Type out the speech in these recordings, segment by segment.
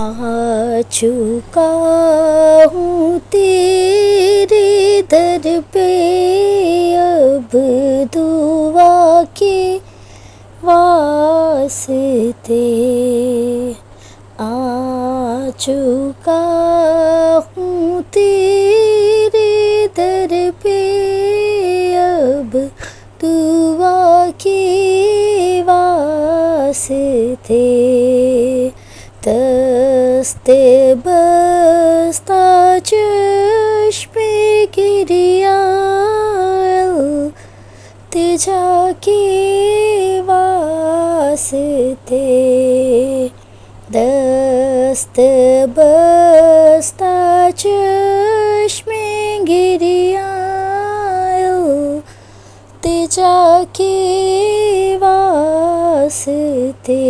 آ چکا ہوں تیرے در پہ، اب دعا کے واسطے آ چکا ہوں تیرے در پہ، اب دعا کے واسطے دست بستہ چشم گریہ التجا کے واسطے، دست بستہ چشم گریہ التجا کے واسطے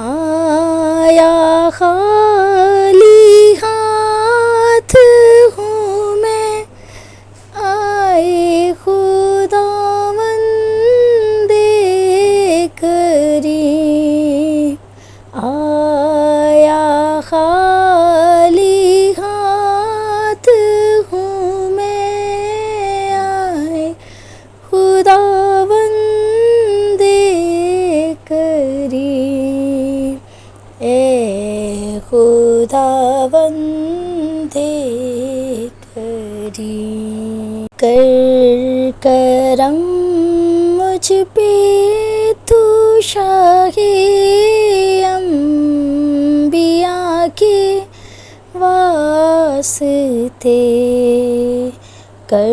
آیا خالی ہاتھ ہوں میں، آئے خداوند کریم، آیا خالی ہاتھ ہوں میں، آئے خداوند کریم، اے خداوند کریم، کر کرم مجھ پہ تو شاہ انبیاء کے واسطے، کر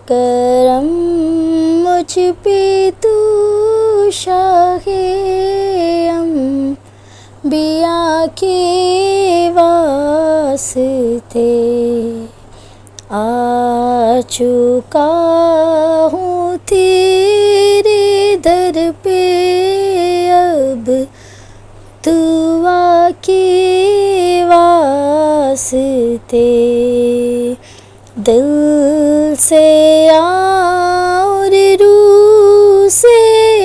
کرم مجھ پہ تو شاہ انبیاء کے واسطے آ چکا ہوں تیرے در پہ، اب دعا کے واسطے دل سے اور روح سے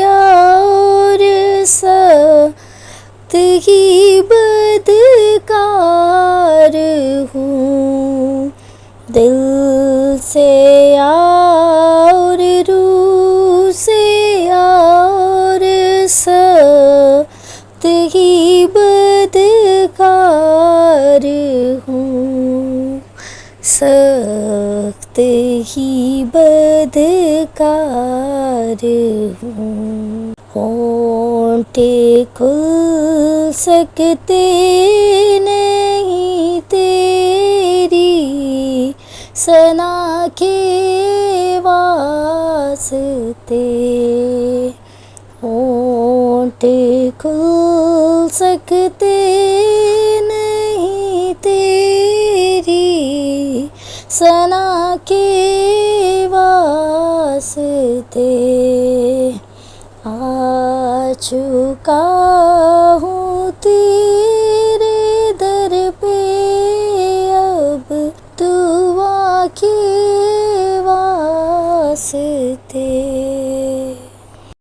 اور سخت ہی بدکار ہوں، دل سے اور روح سے اور سخت ہی بدکار ہوں، سخت ہی بدکار ہوں، ہونٹ کھل سکتے نہیں تیری ثنا کے واسطے، ہونٹ کھل سکتے نہیں تیری ثنا کے واسطے آ چکا ہوں تیرے در پہ، اب دعا کے واسطے۔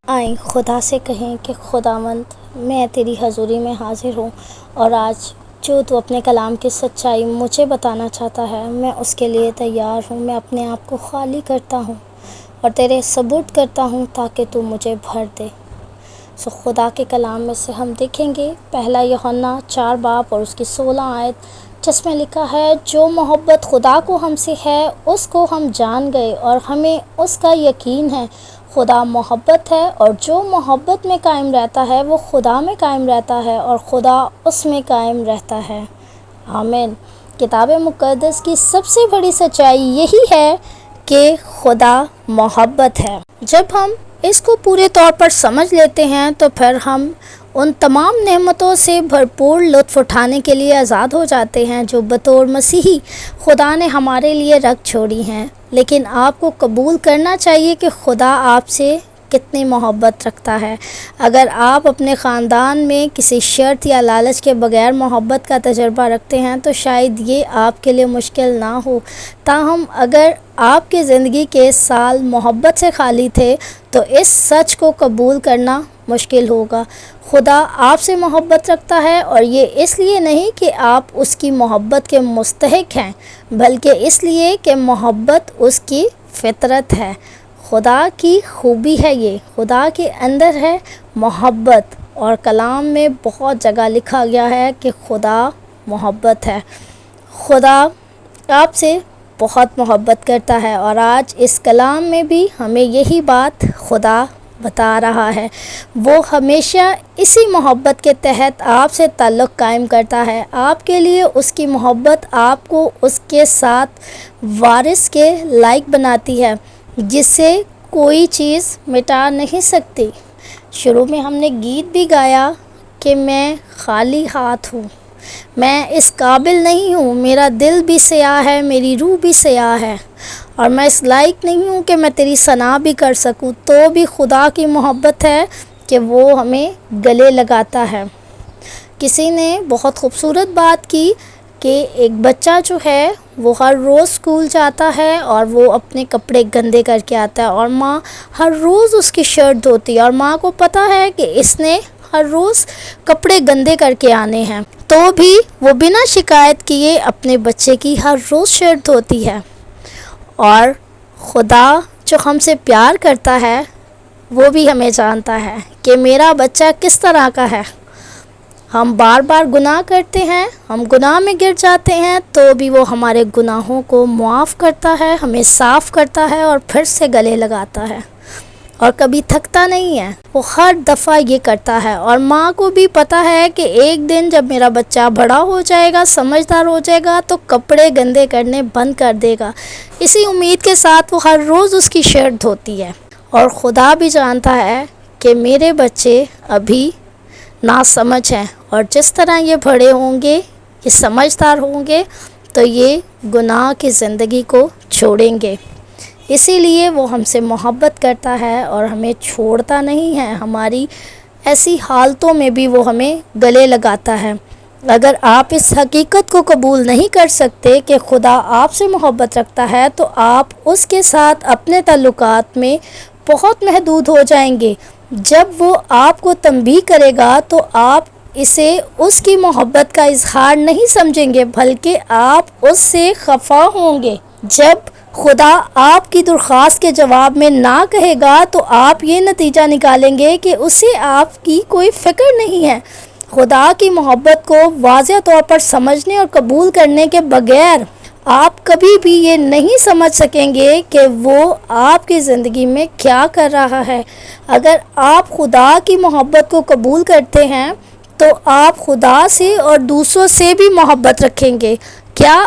آئیں خدا سے کہیں کہ خداوند میں تیری حضوری میں حاضر ہوں، اور آج جو تو اپنے کلام کی سچائی مجھے بتانا چاہتا ہے میں اس کے لیے تیار ہوں، میں اپنے آپ کو خالی کرتا ہوں اور تیرے سپرد کرتا ہوں تاکہ تو مجھے بھر دے۔ سو خدا کے کلام میں سے ہم دیکھیں گے پہلا یوحنا 4 باب اور اس کی 16 آیت، جس میں لکھا ہے جو محبت خدا کو ہم سے ہے اس کو ہم جان گئے اور ہمیں اس کا یقین ہے، خدا محبت ہے اور جو محبت میں قائم رہتا ہے وہ خدا میں قائم رہتا ہے اور خدا اس میں قائم رہتا ہے۔ آمین۔ کتاب مقدس کی سب سے بڑی سچائی یہی ہے کہ خدا محبت ہے۔ جب ہم اس کو پورے طور پر سمجھ لیتے ہیں تو پھر ہم ان تمام نعمتوں سے بھرپور لطف اٹھانے کے لیے آزاد ہو جاتے ہیں جو بطور مسیحی خدا نے ہمارے لیے رکھ چھوڑی ہیں۔ لیکن آپ کو قبول کرنا چاہیے کہ خدا آپ سے کتنی محبت رکھتا ہے۔ اگر آپ اپنے خاندان میں کسی شرط یا لالچ کے بغیر محبت کا تجربہ رکھتے ہیں تو شاید یہ آپ کے لیے مشکل نہ ہو، تاہم اگر آپ کی زندگی کے سال محبت سے خالی تھے تو اس سچ کو قبول کرنا مشکل ہوگا۔ خدا آپ سے محبت رکھتا ہے، اور یہ اس لیے نہیں کہ آپ اس کی محبت کے مستحق ہیں، بلکہ اس لیے کہ محبت اس کی فطرت ہے۔ خدا کی خوبی ہے، یہ خدا کے اندر ہے محبت، اور کلام میں بہت جگہ لکھا گیا ہے کہ خدا محبت ہے۔ خدا آپ سے بہت محبت کرتا ہے، اور آج اس کلام میں بھی ہمیں یہی بات خدا بتا رہا ہے۔ وہ ہمیشہ اسی محبت کے تحت آپ سے تعلق قائم کرتا ہے۔ آپ کے لیے اس کی محبت آپ کو اس کے ساتھ وارث کے لائق بناتی ہے، جس سے کوئی چیز مٹا نہیں سکتی۔ شروع میں ہم نے گیت بھی گایا کہ میں خالی ہاتھ ہوں، میں اس قابل نہیں ہوں، میرا دل بھی سیاہ ہے، میری روح بھی سیاہ ہے، اور میں اس لائق نہیں ہوں کہ میں تیری ثنا بھی کر سکوں۔ تو بھی خدا کی محبت ہے کہ وہ ہمیں گلے لگاتا ہے۔ کسی نے بہت خوبصورت بات کی کہ ایک بچہ جو ہے وہ ہر روز اسکول جاتا ہے اور وہ اپنے کپڑے گندے کر کے آتا ہے، اور ماں ہر روز اس کی شرٹ دھوتی ہے، اور ماں کو پتہ ہے کہ اس نے ہر روز کپڑے گندے کر کے آنے ہیں، تو بھی وہ بنا شکایت کیے اپنے بچے کی ہر روز شرٹ دھوتی ہے۔ اور خدا جو ہم سے پیار کرتا ہے وہ بھی ہمیں جانتا ہے کہ میرا بچہ کس طرح کا ہے۔ ہم بار بار گناہ کرتے ہیں، ہم گناہ میں گر جاتے ہیں، تو بھی وہ ہمارے گناہوں کو معاف کرتا ہے، ہمیں صاف کرتا ہے اور پھر سے گلے لگاتا ہے، اور کبھی تھکتا نہیں ہے، وہ ہر دفعہ یہ کرتا ہے۔ اور ماں کو بھی پتہ ہے کہ ایک دن جب میرا بچہ بڑا ہو جائے گا، سمجھدار ہو جائے گا، تو کپڑے گندے کرنے بند کر دے گا۔ اسی امید کے ساتھ وہ ہر روز اس کی شرٹ دھوتی ہے۔ اور خدا بھی جانتا ہے کہ میرے بچے ابھی ناسمجھ ہیں، اور جس طرح یہ بڑے ہوں گے، یہ سمجھدار ہوں گے، تو یہ گناہ کی زندگی کو چھوڑیں گے۔ اسی لیے وہ ہم سے محبت کرتا ہے اور ہمیں چھوڑتا نہیں ہے، ہماری ایسی حالتوں میں بھی وہ ہمیں گلے لگاتا ہے۔ اگر آپ اس حقیقت کو قبول نہیں کر سکتے کہ خدا آپ سے محبت رکھتا ہے، تو آپ اس کے ساتھ اپنے تعلقات میں بہت محدود ہو جائیں گے۔ جب وہ آپ کو تنبیہ کرے گا تو آپ اسے اس کی محبت کا اظہار نہیں سمجھیں گے، بلکہ آپ اس سے خفا ہوں گے۔ جب خدا آپ کی درخواست کے جواب میں نہ کہے گا تو آپ یہ نتیجہ نکالیں گے کہ اسے آپ کی کوئی فکر نہیں ہے۔ خدا کی محبت کو واضح طور پر سمجھنے اور قبول کرنے کے بغیر آپ کبھی بھی یہ نہیں سمجھ سکیں گے کہ وہ آپ کی زندگی میں کیا کر رہا ہے۔ اگر آپ خدا کی محبت کو قبول کرتے ہیں تو آپ خدا سے اور دوسروں سے بھی محبت رکھیں گے۔ کیا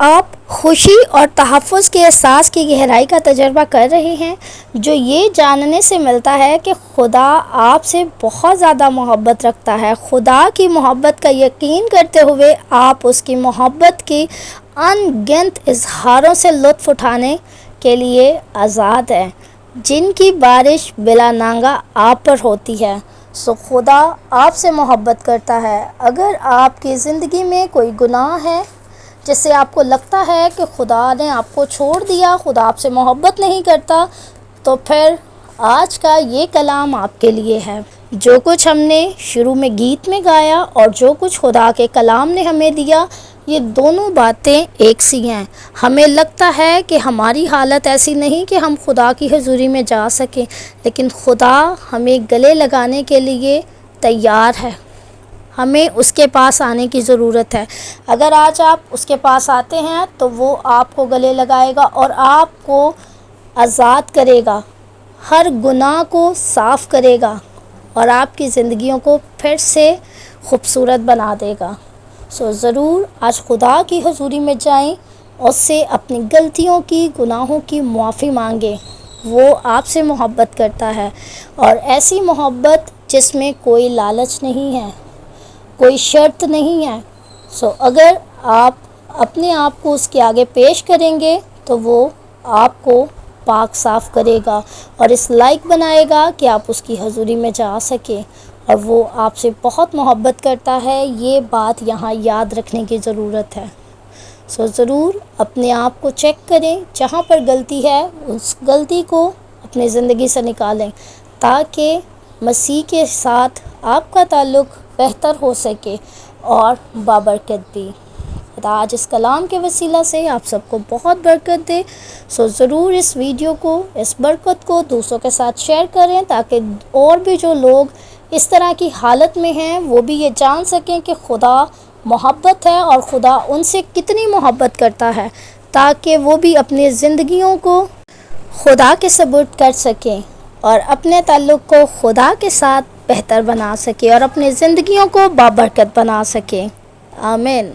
آپ خوشی اور تحفظ کے احساس کی گہرائی کا تجربہ کر رہے ہیں، جو یہ جاننے سے ملتا ہے کہ خدا آپ سے بہت زیادہ محبت رکھتا ہے؟ خدا کی محبت کا یقین کرتے ہوئے آپ اس کی محبت کی ان گنت اظہاروں سے لطف اٹھانے کے لیے آزاد ہیں، جن کی بارش بلا ناگہ آپ پر ہوتی ہے۔ سو خدا آپ سے محبت کرتا ہے۔ اگر آپ کی زندگی میں کوئی گناہ ہے جس سے آپ کو لگتا ہے کہ خدا نے آپ کو چھوڑ دیا، خدا آپ سے محبت نہیں کرتا، تو پھر آج کا یہ کلام آپ کے لیے ہے۔ جو کچھ ہم نے شروع میں گیت میں گایا اور جو کچھ خدا کے کلام نے ہمیں دیا، یہ دونوں باتیں ایک سی ہیں۔ ہمیں لگتا ہے کہ ہماری حالت ایسی نہیں کہ ہم خدا کی حضوری میں جا سکیں، لیکن خدا ہمیں گلے لگانے کے لیے تیار ہے۔ ہمیں اس کے پاس آنے کی ضرورت ہے۔ اگر آج آپ اس کے پاس آتے ہیں تو وہ آپ کو گلے لگائے گا اور آپ کو آزاد کرے گا، ہر گناہ کو صاف کرے گا اور آپ کی زندگیوں کو پھر سے خوبصورت بنا دے گا۔ سو ضرور آج خدا کی حضوری میں جائیں، اس سے اپنی غلطیوں کی، گناہوں کی معافی مانگیں۔ وہ آپ سے محبت کرتا ہے، اور ایسی محبت جس میں کوئی لالچ نہیں ہے، کوئی شرط نہیں ہے۔ سو اگر آپ اپنے آپ کو اس کے آگے پیش کریں گے تو وہ آپ کو پاک صاف کرے گا اور اس لائق بنائے گا کہ آپ اس کی حضوری میں جا سکیں، اور وہ آپ سے بہت محبت کرتا ہے۔ یہ بات یہاں یاد رکھنے کی ضرورت ہے۔ ضرور اپنے آپ کو چیک کریں، جہاں پر غلطی ہے اس غلطی کو اپنی زندگی سے نکالیں تاکہ مسیح کے ساتھ آپ کا تعلق بہتر ہو سکے اور بابرکت بھی۔ خدا آج اس کلام کے وسیلہ سے آپ سب کو بہت برکت دے۔ ضرور اس ویڈیو کو، اس برکت کو دوسروں کے ساتھ شیئر کریں تاکہ اور بھی جو لوگ اس طرح کی حالت میں ہیں وہ بھی یہ جان سکیں کہ خدا محبت ہے اور خدا ان سے کتنی محبت کرتا ہے، تاکہ وہ بھی اپنی زندگیوں کو خدا کے سپرد کر سکیں اور اپنے تعلق کو خدا کے ساتھ بہتر بنا سکیں اور اپنی زندگیوں کو بابرکت بنا سکیں۔ آمین۔